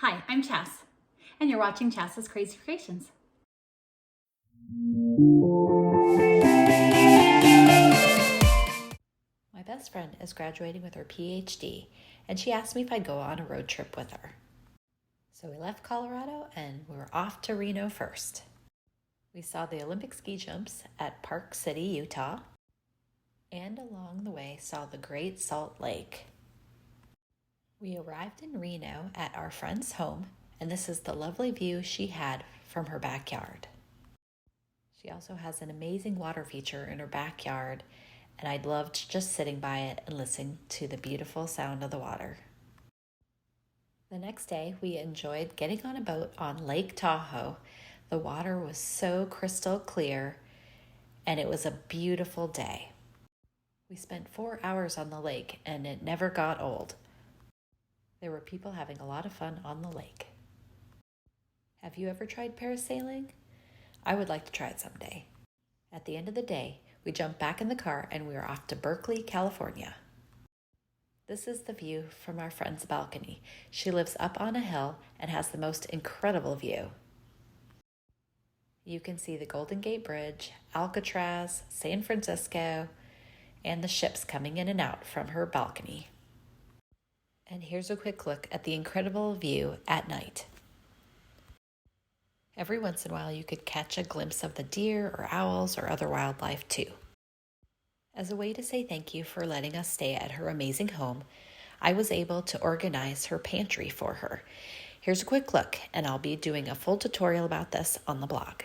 Hi, I'm Chas, and you're watching Chas's Crazy Creations. My best friend is graduating with her PhD, and she asked me if I'd go on a road trip with her. So we left Colorado and we were off to Reno first. We saw the Olympic ski jumps at Park City, Utah, and along the way saw the Great Salt Lake. We arrived in Reno at our friend's home, and this is the lovely view she had from her backyard. She also has an amazing water feature in her backyard, and I loved just sitting by it and listening to the beautiful sound of the water. The next day, we enjoyed getting on a boat on Lake Tahoe. The water was so crystal clear, and it was a beautiful day. We spent 4 hours on the lake, and it never got old. There were people having a lot of fun on the lake. Have you ever tried parasailing? I would like to try it someday. At the end of the day, we jumped back in the car and we were off to Berkeley, California. This is the view from our friend's balcony. She lives up on a hill and has the most incredible view. You can see the Golden Gate Bridge, Alcatraz, San Francisco, and the ships coming in and out from her balcony. And here's a quick look at the incredible view at night. Every once in a while you could catch a glimpse of the deer or owls or other wildlife too. As a way to say thank you for letting us stay at her amazing home, I was able to organize her pantry for her. Here's a quick look, and I'll be doing a full tutorial about this on the blog.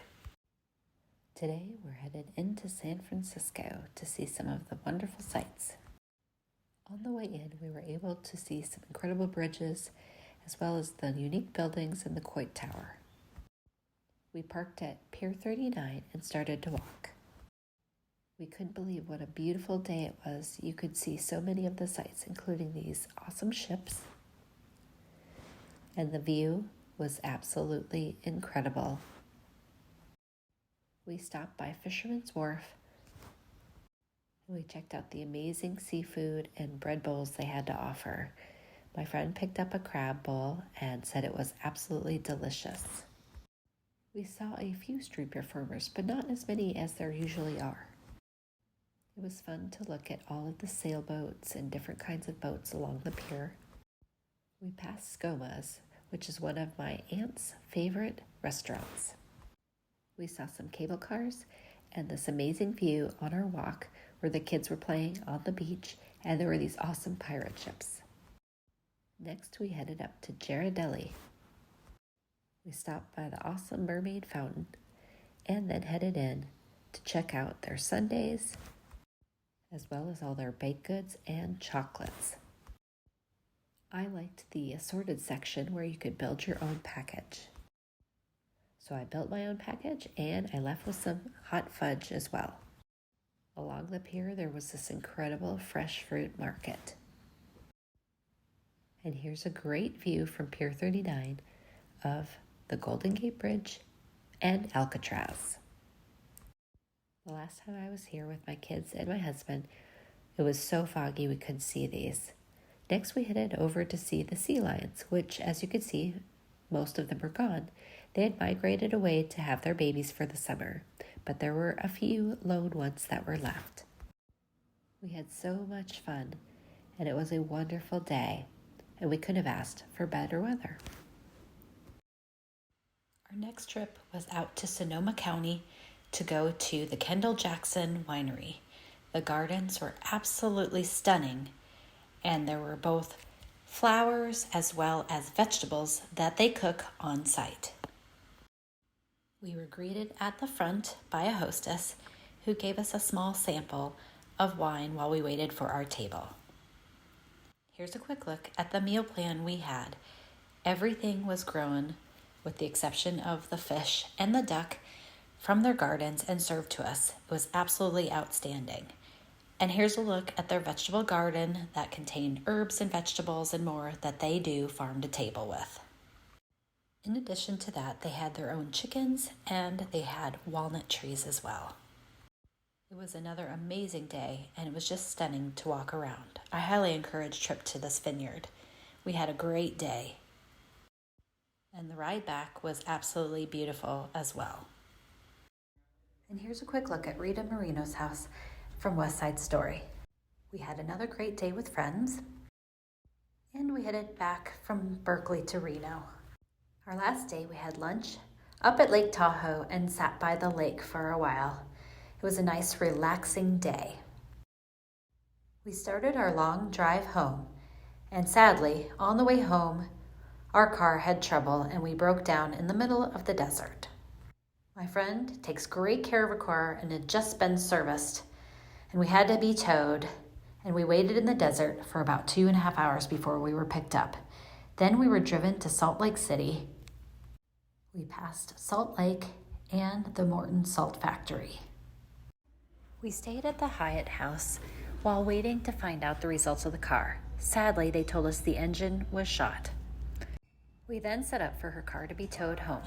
Today we're headed into San Francisco to see some of the wonderful sights. On the way in, we were able to see some incredible bridges, as well as the unique buildings in the Coit Tower. We parked at Pier 39 and started to walk. We couldn't believe what a beautiful day it was. You could see so many of the sights, including these awesome ships. And the view was absolutely incredible. We stopped by Fisherman's Wharf and we checked out the amazing seafood and bread bowls they had to offer. My friend picked up a crab bowl and said it was absolutely delicious. We saw a few street performers, but not as many as there usually are. It was fun to look at all of the sailboats and different kinds of boats along the pier. We passed Skoma's, which is one of my aunt's favorite restaurants. We saw some cable cars and this amazing view on our walk where the kids were playing on the beach and there were these awesome pirate ships. Next, we headed up to Ghirardelli. We stopped by the awesome mermaid fountain and then headed in to check out their sundaes, as well as all their baked goods and chocolates. I liked the assorted section where you could build your own package. So I built my own package and I left with some hot fudge as well. Along the pier, there was this incredible fresh fruit market. And here's a great view from Pier 39 of the Golden Gate Bridge and Alcatraz. The last time I was here with my kids and my husband, it was so foggy we couldn't see these. Next, we headed over to see the sea lions, which, as you can see, most of them were gone. They had migrated away to have their babies for the summer, but there were a few lone ones that were left. We had so much fun, and it was a wonderful day, and we couldn't have asked for better weather. Our next trip was out to Sonoma County to go to the Kendall Jackson Winery. The gardens were absolutely stunning, and there were both flowers as well as vegetables that they cook on site. We were greeted at the front by a hostess who gave us a small sample of wine while we waited for our table. Here's a quick look at the meal plan we had. Everything was grown with the exception of the fish and the duck from their gardens and served to us. It was absolutely outstanding. And here's a look at their vegetable garden that contained herbs and vegetables and more that they do farm to table with. In addition to that, they had their own chickens and they had walnut trees as well. It was another amazing day and it was just stunning to walk around. I highly encourage a trip to this vineyard. We had a great day. And the ride back was absolutely beautiful as well. And here's a quick look at Rita Marino's house from West Side Story. We had another great day with friends, and we headed back from Berkeley to Reno. Our last day, we had lunch up at Lake Tahoe and sat by the lake for a while. It was a nice, relaxing day. We started our long drive home, and sadly, on the way home, our car had trouble and we broke down in the middle of the desert. My friend takes great care of her car and had just been serviced, and we had to be towed, and we waited in the desert for about 2.5 hours before we were picked up. Then we were driven to Salt Lake City. We passed Salt Lake and the Morton Salt Factory. We stayed at the Hyatt House while waiting to find out the results of the car. Sadly, they told us the engine was shot. We then set up for her car to be towed home.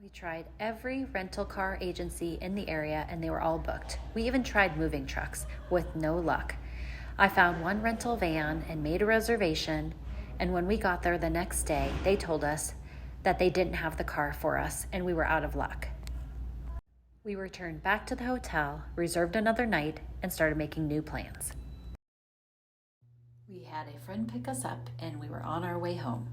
We tried every rental car agency in the area and they were all booked. We even tried moving trucks with no luck. I found one rental van and made a reservation, and when we got there the next day, they told us that they didn't have the car for us and we were out of luck. We returned back to the hotel, reserved another night, and started making new plans. We had a friend pick us up and we were on our way home.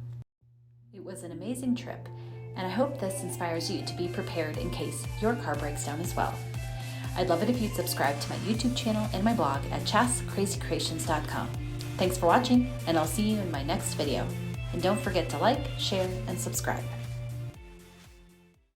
It was an amazing trip, and I hope this inspires you to be prepared in case your car breaks down as well. I'd love it if you'd subscribe to my YouTube channel and my blog at chasscrazycreations.com. Thanks for watching, and I'll see you in my next video. And don't forget to like, share, and subscribe.